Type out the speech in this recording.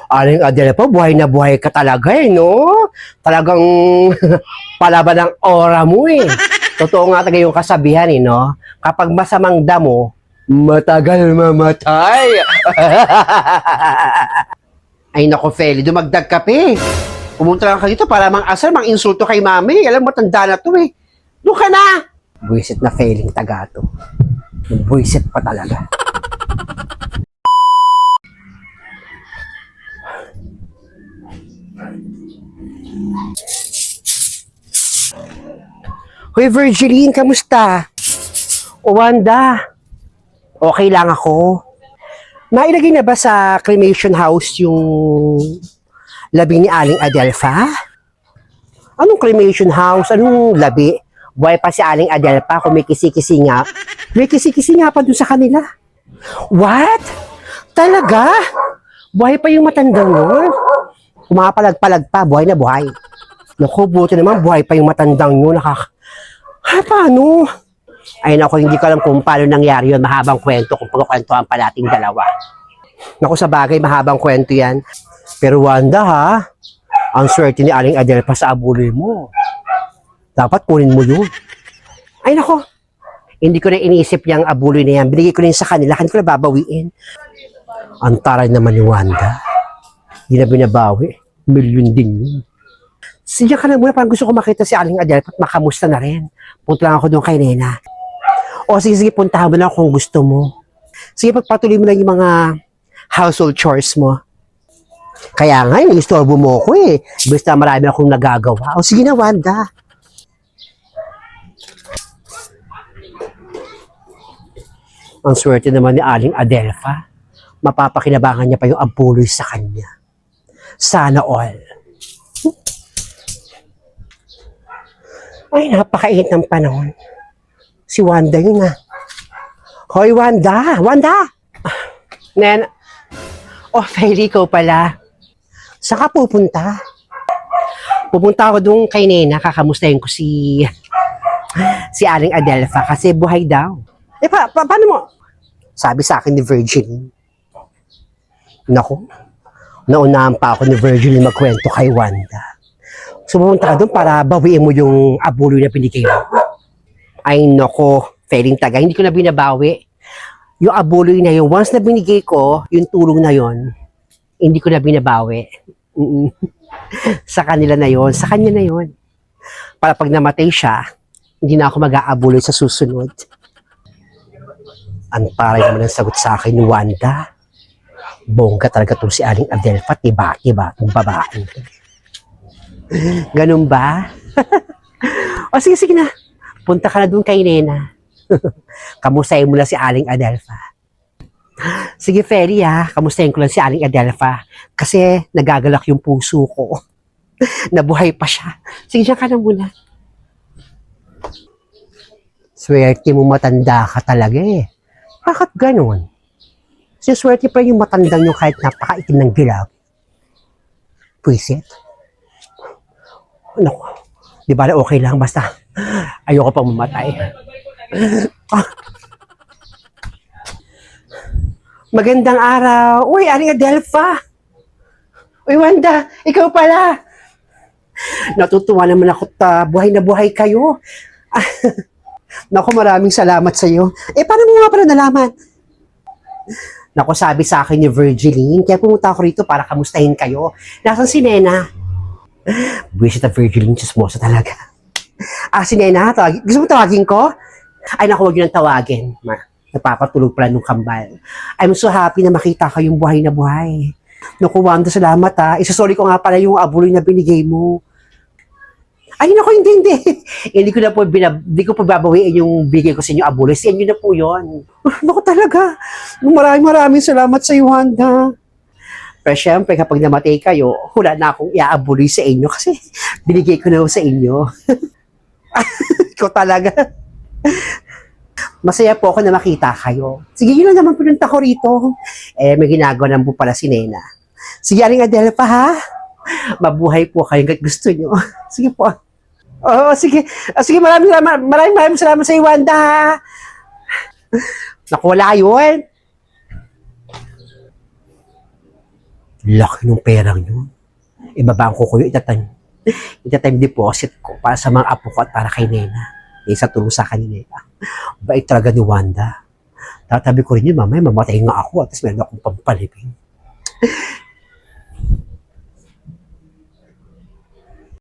Aling Adele po, buhay na buhay ka talaga eh, no? Talagang palaban ng aura mo eh. Totoo nga talaga yung kasabihan eh, no? Kapag masamang damo, matagal mamatay. Ay nako, Feli, dumagdag ka pa eh. Pumunta lang ka dito para mang-asar, mang-insulto kay mami. Alam mo, tanda na to eh. Doon ka na! Buisit na Feling taga to. Buisit pa talaga. Hoy, Virgiline, kamusta? O Wanda, okay lang ako. Nailagay na ba sa cremation house yung labi ni Aling Adelfa? Anong cremation house? Anong labi? Buhay pa si Aling Adelfa kung may kisi-kisi nga. May kisi-kisi nga pa doon sa kanila. What? Talaga? Buhay pa yung matandang yun? Kumapalag-palag pa, buhay na buhay. Naku, buti naman, buhay pa yung matandang yun. Paano? Ay naku, hindi ko alam kung paano nangyari yun. Mahabang kwento kung pagkukwentuhan pa nating dalawa. Naku, sa bagay, mahabang kwento yan. Pero Wanda ha, ang swerte ni Aling Adelfa sa abuloy mo. Dapat kunin mo yun. Ay naku, hindi ko na iniisip yung abuloy na yan. Binigay ko na yun sa kanila, hindi ko na babawiin. Ang taray naman ni Wanda. Hindi na binabawi. Milyon din yun. Siya ka na muna, parang gusto ko makita si Aling Adelfa at makamusta na rin. Punta lang ako doon kay Nena. O sige, puntahan mo lang kung gusto mo. Sige, pagpatuloy mo lang yung mga household chores mo. Kaya nga, inistorbo mo ko eh. Basta marami akong nagagawa. O sige na, Wanda. Ang swerte naman ni Aling Adelfa. Mapapakinabangan niya pa yung ampuloy sa kanya. Sana all. Ay, napakainit ng panahon. Si Wanda yun ah. Hoy, Wanda! Wanda! Nen, Feli, ikaw pala. Saan ka pupunta? Pupunta ako doon kay Nena, kakamustahin ko si Aling Adelfa kasi buhay daw. Eh, paano mo? Sabi sa akin ni Virgin. Naku, naunahan pa ako ni Virgin magkwento kay Wanda. So, pumunta ka doon para bawiin mo yung abuloy na binigay mo. Ay, nako, Feling taga, hindi ko na binabawi. Yung abuloy na yun, once na binigay ko, yung tulong na yun, hindi ko na binabawi. Sa kanila na yun, sa kanya na yun. Para pag namatay siya, hindi na ako mag-aabuloy sa susunod. Ang taray naman ang sagot sa akin ni Wanda. Bongga talaga itong si Aling Adelfa, tiba-tiba itong babae. Ganun ba? O sige na. Punta ka na doon kay Nena. Kamustahin mo lang si Aling Adelfa. Sige, Feli ha. Kamustahin ko lang si Aling Adelfa. Kasi nagagalak yung puso ko. Nabuhay pa siya. Sige, diyan ka na muna. Swerte mo matanda ka talaga eh. Bakit ganun? Swerte pa yung matandang yung kahit napakaitim ng dilaw. Pwisit. Naku, di ba na okay lang, basta ayoko pang mamatay. Magandang araw. Uy, Aling Adelfa. Uy, Wanda, ikaw pala. Natutuwa naman ako buhay na buhay kayo. Naku, maraming salamat sa iyo. Eh, paano mo nga pala nalaman? Naku, sabi sa akin ni Virgiline, kaya pumunta ako rito para kamustahin kayo. Nasaan si Nena? Buwisit na Virgiline, chismosa talaga. Si Nena, gusto mo tawagin ko? Ay, naku, huwag yun ang tawagin. Napapatulog pala nung kambal. I'm so happy na makita kayong buhay na buhay. Naku, Wanda, salamat ha. Isasorry ko nga pala yung abuloy na binigay mo. Ay, naku, hindi. Hindi ko po babawiin yung bigay ko sa inyo abuloy. Sa inyo na po yun. Naku, talaga. Maraming salamat sa iyo, Wanda. Pero syempre, kapag namatay kayo, wala na akong iaabuloy sa inyo kasi binigay ko na sa inyo. Ikaw talaga. Masaya po ako na makita kayo. Sige, yun lang naman pinunta ko rito. Eh, may ginagawa naman po pala si Nena. Sige, Aling Adelfa ha. Mabuhay po kayo kahit gusto nyo. Sige po. Oo, sige. Sige, maraming salamat sa iyo, Wanda ha. Naku, wala yun. Laki ng perang yun. Ibabangko ko yung itatime deposit ko para sa mga apo ko at para kay Nena. Sa tulong sa kanila. Bait talaga ni Wanda. Tatabi ko rin yun, mamaya mamatay nga ako at meron akong pampalibing.